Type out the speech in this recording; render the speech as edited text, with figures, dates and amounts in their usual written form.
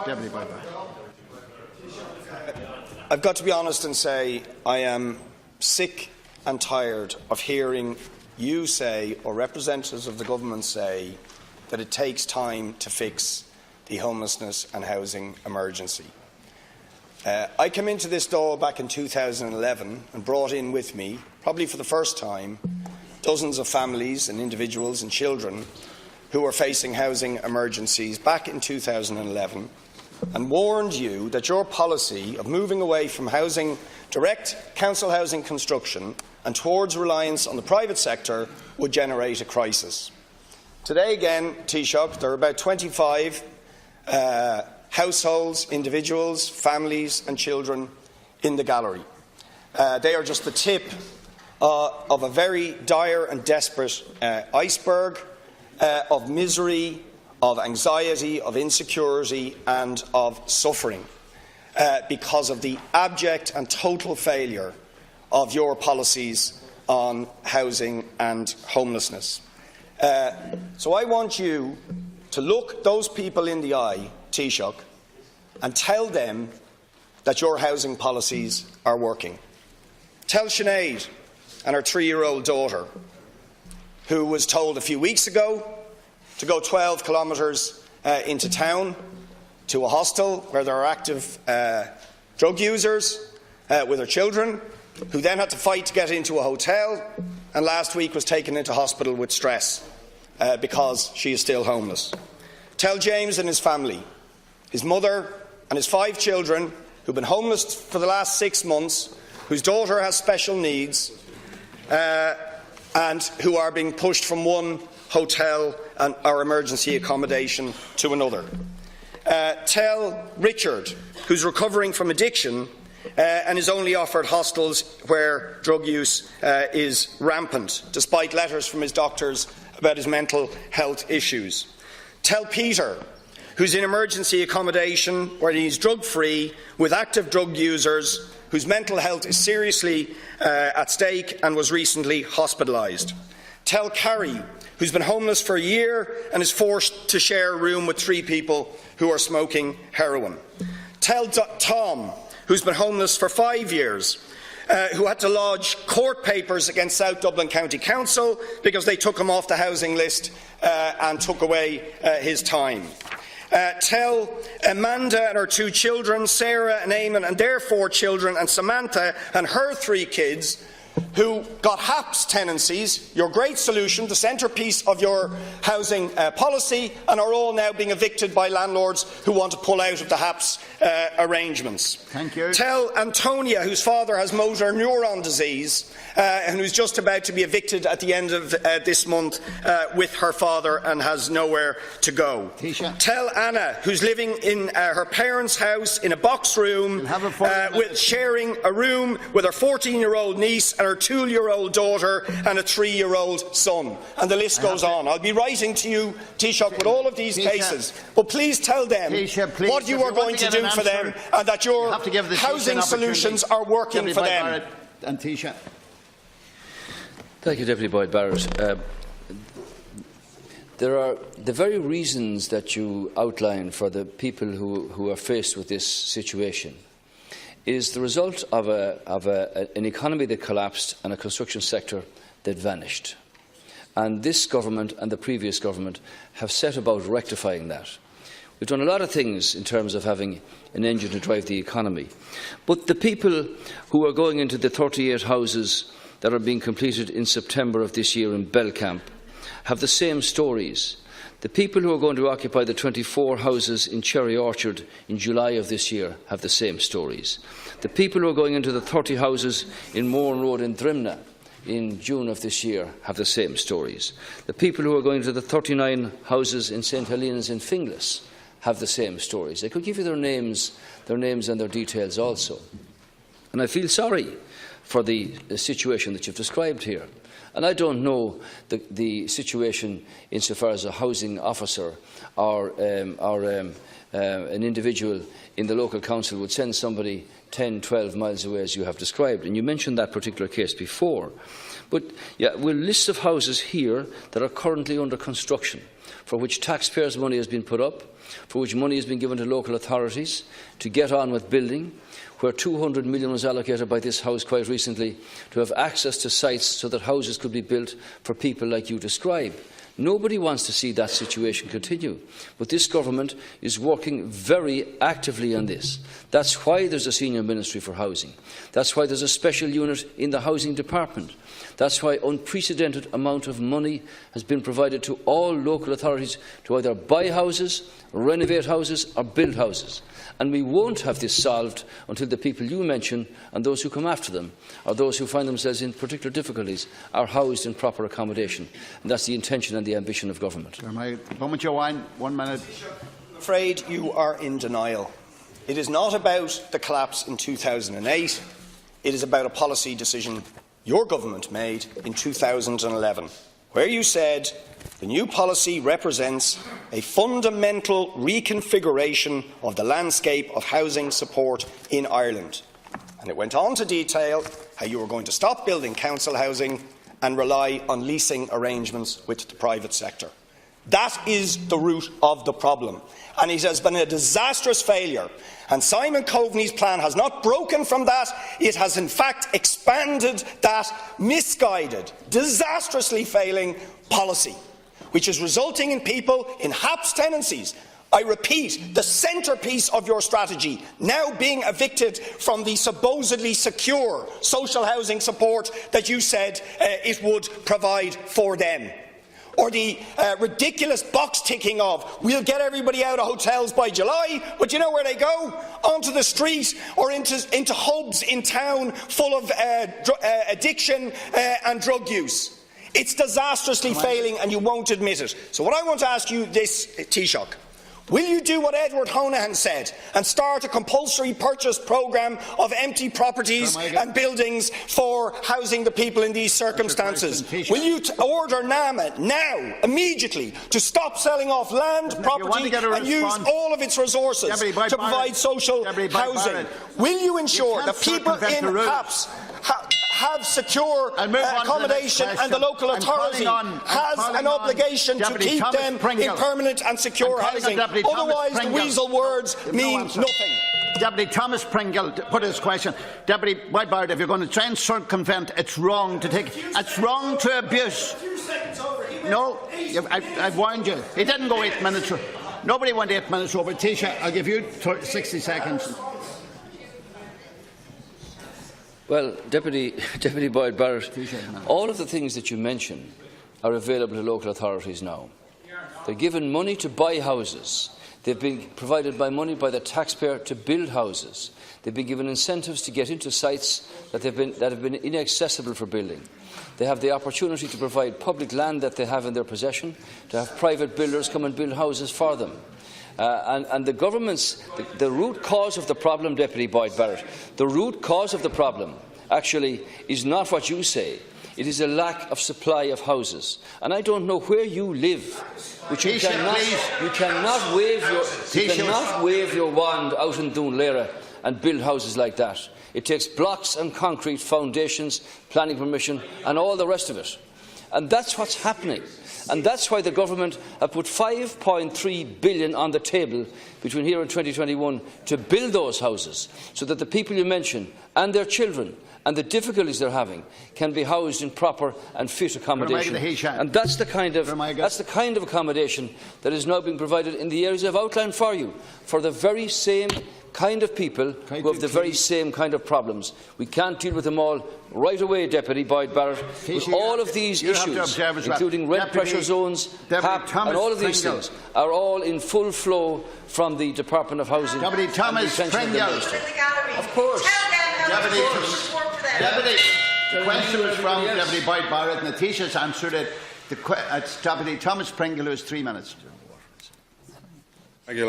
Deputy Boyd Barrett. I've got to be honest and say I am sick and tired of hearing you say, or representatives of the government say, that it takes time to fix the homelessness and housing emergency. I came into this Dáil back in 2011 and brought in with me, probably for the first time, dozens of families and individuals and children who were facing housing emergencies back in 2011, and warned you that your policy of moving away from direct council housing construction and towards reliance on the private sector would generate a crisis. Today again, Taoiseach, there are about 25 households, individuals, families and children in the gallery. They are just the tip of a very dire and desperate iceberg of misery, of anxiety, of insecurity and of suffering because of the abject and total failure of your policies on housing and homelessness. So I want you to look those people in the eye, Taoiseach, and tell them that your housing policies are working. Tell Sinead and her 3-year-old daughter, who was told a few weeks ago to go 12 kilometres into town to a hostel where there are active drug users with her children, who then had to fight to get into a hotel and last week was taken into hospital with stress because she is still homeless. Tell James and his family, his mother and his 5 children who have been homeless for the last 6 months, whose daughter has special needs and who are being pushed from one hotel or emergency accommodation to another. Tell Richard, who's recovering from addiction and is only offered hostels where drug use is rampant, despite letters from his doctors about his mental health issues. Tell Peter, who's in emergency accommodation where he's drug-free with active drug users, whose mental health is seriously at stake and was recently hospitalised. Tell Carrie, who's been homeless for a year and is forced to share a room with 3 people who are smoking heroin. Tell Tom, who's been homeless for 5 years, who had to lodge court papers against South Dublin County Council because they took him off the housing list and took away his time. Tell Amanda and her 2 children, Sarah and Eamon and their 4 children, and Samantha and her 3 kids, who got HAPS tenancies, your great solution, the centrepiece of your housing policy, and are all now being evicted by landlords who want to pull out of the HAPS arrangements. Thank you. Tell Antonia, whose father has motor neuron disease and who's just about to be evicted at the end of this month with her father and has nowhere to go. Taoiseach. Tell Anna, who's living in her parents' house in a box room, sharing a room with her 14-year-old niece and her 2-year-old daughter and a 3-year-old son. And the list goes on. I'll be writing to you, Taoiseach, with all of these cases. But please tell them what you are going to do for them and that your housing solutions are working for them. And Taoiseach. Thank you, Deputy Boyd Barrett. There are the very reasons that you outline for the people who are faced with this situation is the result of an economy that collapsed and a construction sector that vanished. And this government and the previous government have set about rectifying that. We've done a lot of things in terms of having an engine to drive the economy. But the people who are going into the 38 houses that are being completed in September of this year in Belcamp have the same stories. The people who are going to occupy the 24 houses in Cherry Orchard in July of this year have the same stories. The people who are going into the 30 houses in Mourne Road in Drimna in June of this year have the same stories. The people who are going to the 39 houses in St Helena's in Finglas have the same stories. I could give you their names and their details also. And I feel sorry for the situation that you've described here. And I don't know the situation insofar as a housing officer or an individual in the local council would send somebody 10, 12 miles away, as you have described. And you mentioned that particular case before. But yeah, we'll list of houses here that are currently under construction. for which taxpayers' money has been put up, for which money has been given to local authorities to get on with building, where 200 million was allocated by this House quite recently to have access to sites so that houses could be built for people like you describe. Nobody wants to see that situation continue, but this government is working very actively on this. That's why there's a senior ministry for housing. That's why there's a special unit in the housing department. That's why unprecedented amount of money has been provided to all local authorities to either buy houses, renovate houses or build houses. And we won't have this solved until the people you mention and those who come after them, or those who find themselves in particular difficulties, are housed in proper accommodation. And that's the intention and the ambition of government. 1 minute. I'm afraid you are in denial. It is not about the collapse in 2008. It is about a policy decision your government made in 2011, where you said the new policy represents a fundamental reconfiguration of the landscape of housing support in Ireland. And it went on to detail how you were going to stop building council housing and rely on leasing arrangements with the private sector. That is the root of the problem. And it has been a disastrous failure. And Simon Coveney's plan has not broken from that. It has in fact expanded that misguided, disastrously failing policy, which is resulting in people in HAPS tenancies. I repeat, the centrepiece of your strategy, now being evicted from the supposedly secure social housing support that you said it would provide for them. Or the ridiculous box-ticking of, we'll get everybody out of hotels by July, but you know where they go? Onto the street or into hubs in town full of addiction and drug use. It's disastrously failing and you won't admit it. So what I want to ask you this, Taoiseach, will you do what Edward Honohan said and start a compulsory purchase programme of empty properties and buildings for housing the people in these circumstances? Will you order NAMA now, immediately, to stop selling off land, property and use all of its resources to provide social housing? Will you ensure that people in HAPS have secure accommodation and the local authority has an obligation to keep them in permanent and secure housing? Otherwise, the weasel words mean nothing. Deputy Thomas Pringle put his question. Deputy Boyd Barrett, if you're going to try and circumvent, it's wrong to take. It's wrong to abuse. No, I've warned you. He didn't go 8 minutes. Nobody went 8 minutes over. Taoiseach, I'll give you 60 seconds. Well, Deputy Boyd Barrett, all of the things that you mention are available to local authorities now. They're given money to buy houses. They've been provided money by the taxpayer to build houses. They've been given incentives to get into sites that have been inaccessible for building. They have the opportunity to provide public land that they have in their possession, to have private builders come and build houses for them. And the government's the root cause of the problem, Deputy Boyd Barrett, the root cause of the problem actually is not what you say. It is a lack of supply of houses. And I don't know where you live, which you cannot wave your wand out in Dunlera and build houses like that. It takes blocks and concrete, foundations, planning permission and all the rest of it. And that's what's happening. And that's why the government have put $5.3 billion on the table between here and 2021 to build those houses, so that the people you mention and their children and the difficulties they're having can be housed in proper and fit accommodation. And that's the kind of accommodation that is now being provided in the areas I've outlined for you, for the very same kind of people who have the very same kind of problems. We can't deal with them all right away, Deputy Boyd Barrett, with all of these issues, including red pressure zones, HAP, and all of these things are all in full flow from the Department of Housing. Deputy Thomas Pringle. Of course. Deputy, the question was from Deputy Boyd Barrett, and Taoiseach's answered it. Deputy Thomas Pringle, who has 3 minutes. Thank you,